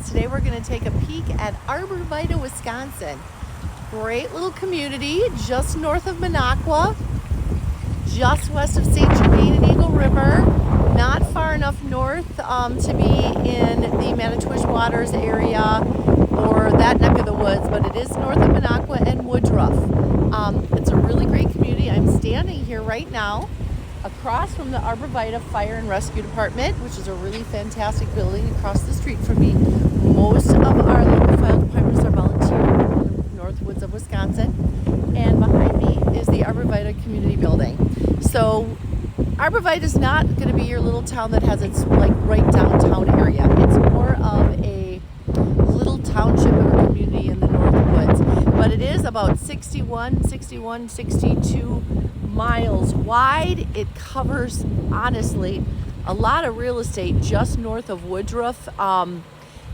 because today we're going to take a peek at Arbor Vitae, Wisconsin. Great little community just north of Minocqua, just west of St. Germain and Eagle River, not far enough north to be in the Manitowish Waters area or that neck of the woods, but it is north of Minocqua and Woodruff. It's a really great community. I'm standing here right now across from the Arbor Vitae Fire and Rescue Department, which is a really fantastic building across the street from me. Most of our local fire departments are volunteer in the north woods of Wisconsin. And behind me is the Arbor Vitae Community Building. So Arbor Vitae is not going to be your little town that has its like right downtown area. It's more of a little township or community in the north woods. But it is about 62 miles wide. It covers, honestly, a lot of real estate just north of Woodruff.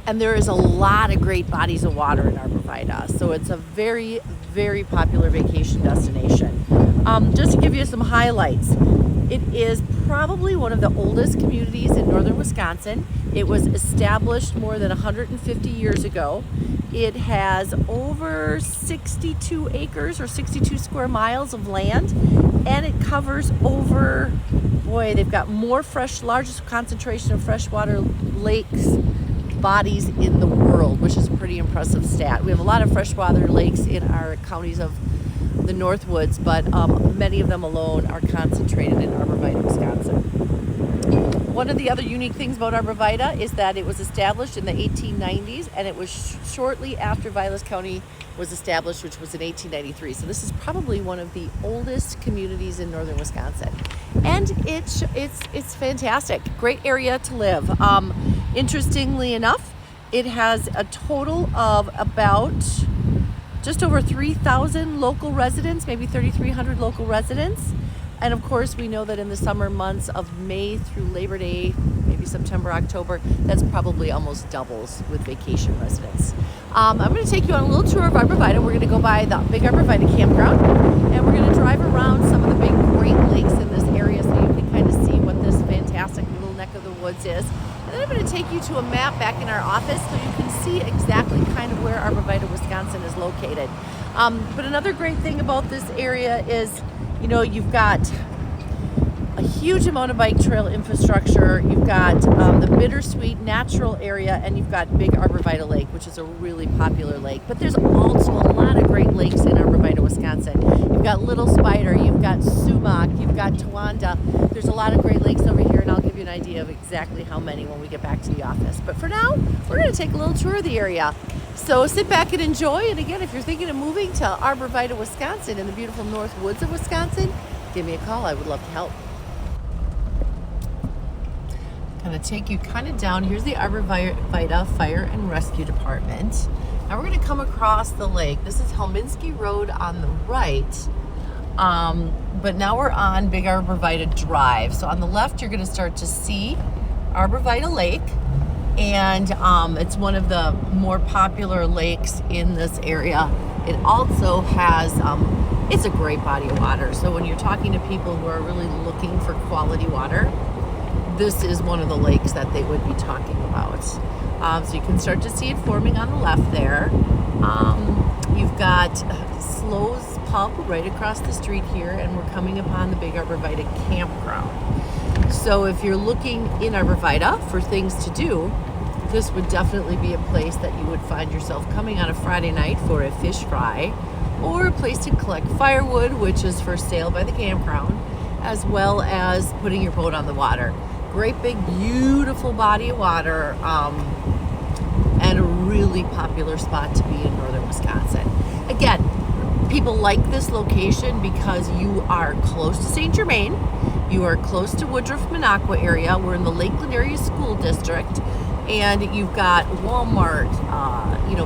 And there is a lot of great bodies of water in Arbor Vitae. So it's a very, very popular vacation destination. Just to give you some highlights, it is probably one of the oldest communities in northern Wisconsin. It was established more than 150 years ago. It has over 62 acres or 62 square miles of land, and it covers over, boy, they've got largest concentration of freshwater lakes bodies in the world, which is a pretty impressive stat. We have a lot of freshwater lakes in our counties of the Northwoods, but many of them alone are concentrated in Arbor Vitae, Wisconsin. One of the other unique things about Arbor Vitae is that it was established in the 1890s, and it was shortly after Vilas County was established, which was in 1893. So this is probably one of the oldest communities in northern Wisconsin, and it's fantastic. Great area to live. Interestingly enough, it has a total of about just over 3,000 local residents, maybe 3,300 local residents. And of course, we know that in the summer months of May through Labor Day, maybe September, October, that's probably almost doubles with vacation residents. I'm going to take you on a little tour of Arbor Vitae. We're going to go by the big Arbor Vitae campground, and we're going to drive around some of the big Great Lakes in this area so you can kind of see what this fantastic little neck of the woods is. And then I'm going to take you to a map back in our office so you can see exactly kind of where Arbor Vitae, Wisconsin is located. But another great thing about this area is, you know, you've got a huge amount of bike trail infrastructure. You've got the bittersweet natural area, and you've got Big Arbor Vitae Lake, which is a really popular lake. But there's also a lot of great lakes in Arbor Vitae, Wisconsin. You've got Little Spider, you've got Sumac, you've got Towanda. There's a lot of great lakes over here, and I'll give you an idea of exactly how many when we get back to the office. But for now, we're going to take a little tour of the area. So sit back and enjoy. And again, if you're thinking of moving to Arbor Vitae, Wisconsin, in the beautiful north woods of Wisconsin, give me a call. I would love to help. I'm going to take you kind of down. Here's the Arbor Vitae Fire and Rescue Department. Now we're going to come across the lake. This is Helminski Road on the right. But now we're on Big Arbor Vitae Drive. So on the left, you're going to start to see Arbor Vitae Lake. And it's one of the more popular lakes in this area. It also has, it's a great body of water. So when you're talking to people who are really looking for quality water, this is one of the lakes that they would be talking about. So you can start to see it forming on the left there. You've got Slow's Pub right across the street here, and we're coming upon the Big Arbor Vitae campground. So if you're looking in Arbor Vitae for things to do, this would definitely be a place that you would find yourself coming on a Friday night for a fish fry, or a place to collect firewood, which is for sale by the campground, as well as putting your boat on the water. Great big, beautiful body of water, and a really popular spot to be in northern Wisconsin. Again, people like this location because you are close to St. Germain, you are close to Woodruff, Minocqua area. We're in the Lakeland Area School District, and you've got Walmart,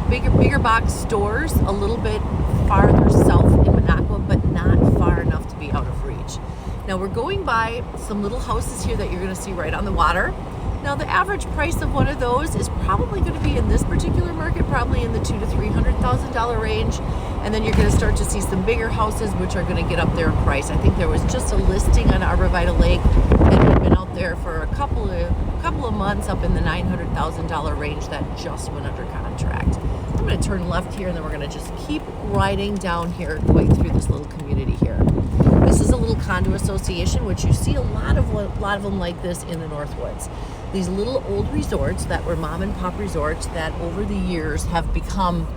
bigger box stores a little bit farther south in Minocqua, but not far enough to be out of reach. Now we're going by some little houses here that you're going to see right on the water. Now the average price of one of those is probably going to be in this particular market, probably in the $200,000 to $300,000 range. And then you're going to start to see some bigger houses, which are going to get up there in price. I think there was just a listing on Arbor Vitae Lake that had been out there for a couple of months up in the $900,000 range that just went under contract. I'm going to turn left here, and then we're going to just keep riding down here, going through this little community here. This is a little condo association, which you see a lot of them like this in the Northwoods. These little old resorts that were mom and pop resorts that over the years have become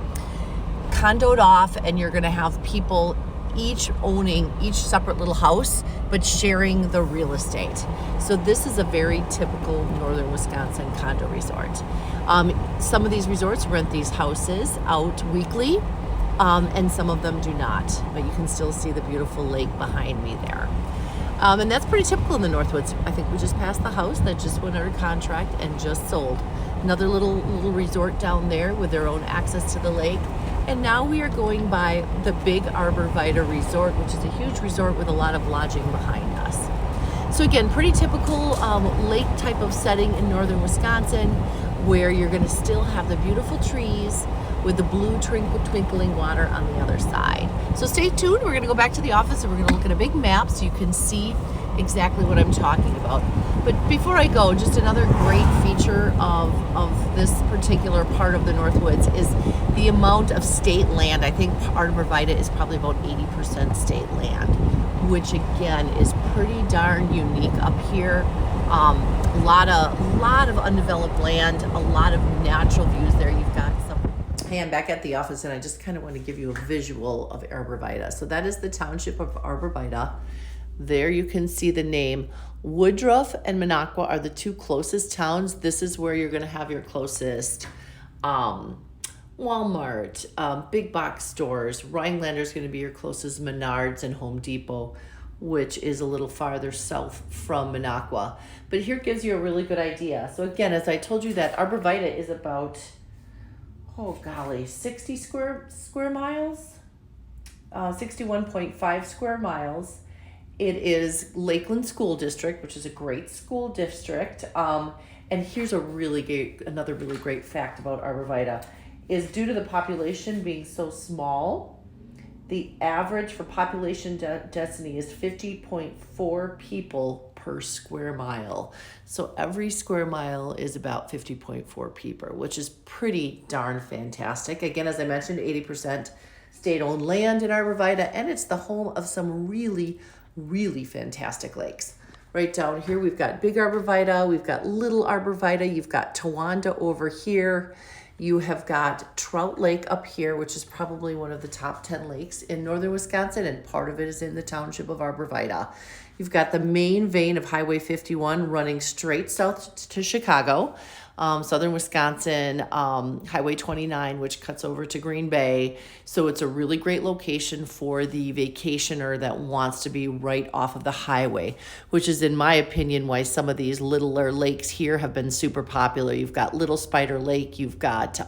condoed off, and you're going to have people each owning each separate little house but sharing the real estate. So this is a very typical northern Wisconsin condo resort. Some of these resorts rent these houses out weekly, and some of them do not, but you can still see the beautiful lake behind me there. And that's pretty typical in the Northwoods. I think we just passed the house that just went under contract and just sold. Another little resort down there with their own access to the lake. And now we are going by the big Arbor Vitae Resort, which is a huge resort with a lot of lodging behind us. So again, pretty typical lake type of setting in northern Wisconsin, where you're going to still have the beautiful trees with the blue twinkling water on the other side. So stay tuned. We're going to go back to the office and we're going to look at a big map so you can see exactly what I'm talking about. But before I go, just another great feature of this particular part of the Northwoods is the amount of state land. I think Arbor Vitae is probably about 80% state land, which again is pretty darn unique up here. A lot of undeveloped land, a lot of natural views there. You've got some. Hey, I'm back at the office, and I just kind of want to give you a visual of Arbor Vitae. So that is the township of Arbor Vitae. There you can see the name. Woodruff and Minocqua are the two closest towns. This is where you're going to have your closest Walmart, big box stores. Rhinelander is going to be your closest Menards and Home Depot, which is a little farther south from Minocqua. But here gives you a really good idea. So again, as I told you, that Arbor Vitae is about, 60 square miles, 61.5 square miles. It is Lakeland School District, which is a great school district. And here's another really great fact about Arbor Vitae is due to the population being so small, the average for population density is 50.4 people per square mile. So every square mile is about 50.4 people, which is pretty darn fantastic. Again, as I mentioned, 80% state-owned land in Arbor Vitae, and it's the home of some really fantastic lakes. Right down here, we've got Big Arbor Vitae, we've got Little Arbor Vitae, you've got Towanda over here, you have got Trout Lake up here, which is probably one of the top 10 lakes in northern Wisconsin, and part of it is in the township of Arbor Vitae. You've got the main vein of Highway 51 running straight south to Chicago, southern Wisconsin, Highway 29, which cuts over to Green Bay. So it's a really great location for the vacationer that wants to be right off of the highway, which is, in my opinion, why some of these littler lakes here have been super popular. You've got Little Spider Lake, you've got,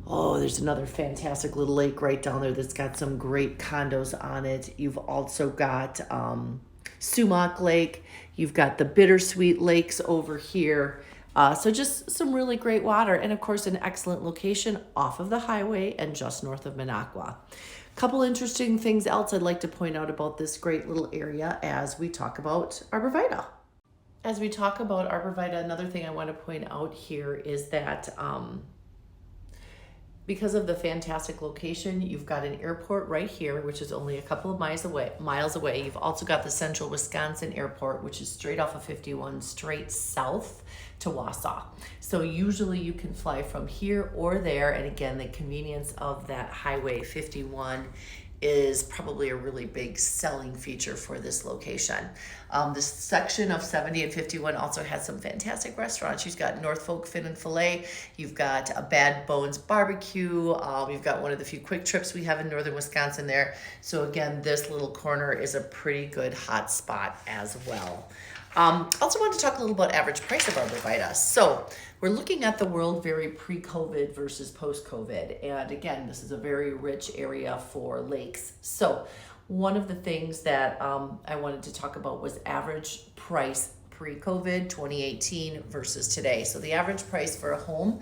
there's another fantastic little lake right down there that's got some great condos on it. You've also got Sumac Lake, you've got the Bittersweet Lakes over here. So just some really great water, and of course an excellent location off of the highway and just north of Minocqua. Couple interesting things else I'd like to point out about this great little area as we talk about Arbor Vitae. As we talk about Arbor Vitae, another thing I want to point out here is that because of the fantastic location, you've got an airport right here, which is only a couple of miles away. You've also got the Central Wisconsin Airport, which is straight off of 51, straight south to Wausau. So usually you can fly from here or there. And again, the convenience of that Highway 51 is probably a really big selling feature for this location. This section of 70 and 51 also has some fantastic restaurants. You've got Norfolk Fin and Filet, you've got a Bad Bones Barbecue, you've got one of the few quick trips we have in northern Wisconsin there. So again, this little corner is a pretty good hot spot as well. Also wanted to talk a little about average price of Arbor Vitae. So we're looking at the world very pre-COVID versus post-COVID. And again, this is a very rich area for lakes. So one of the things that I wanted to talk about was average price pre-COVID 2018 versus today. So the average price for a home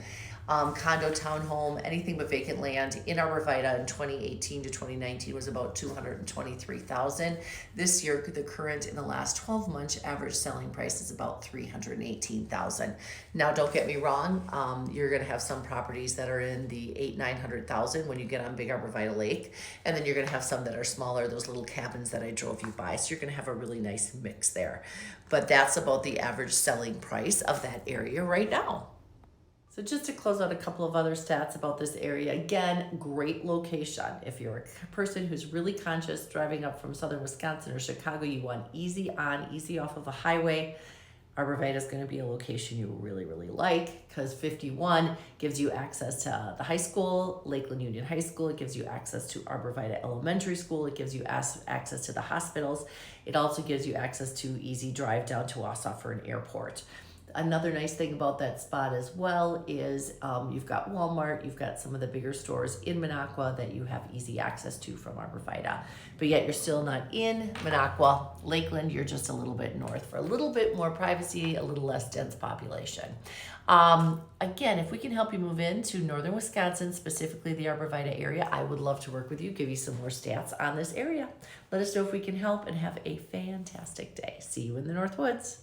condo, townhome, anything but vacant land in Arbor Vitae in 2018 to 2019 was about 223,000. This year, the current in the last 12 months average selling price is about 318,000. Now, don't get me wrong, you're going to have some properties that are in the 900,000 when you get on Big Arbor Vitae Lake, and then you're going to have some that are smaller, those little cabins that I drove you by. So you're going to have a really nice mix there. But that's about the average selling price of that area right now. So just to close out a couple of other stats about this area, again, great location. If you're a person who's really conscious driving up from southern Wisconsin or Chicago, you want easy on, easy off of a highway, Arbor Vitae is going to be a location you really, really like, because 51 gives you access to the high school, Lakeland Union High School. It gives you access to Arbor Vitae Elementary School. It gives you access to the hospitals. It also gives you access to easy drive down to Wausau for an airport. Another nice thing about that spot as well is you've got Walmart, you've got some of the bigger stores in Minocqua that you have easy access to from Arbor Vitae. But yet you're still not in Minocqua. Lakeland, you're just a little bit north for a little bit more privacy, a little less dense population. Again, if we can help you move into northern Wisconsin, specifically the Arbor Vitae area, I would love to work with you, give you some more stats on this area. Let us know if we can help, and have a fantastic day. See you in the North Woods.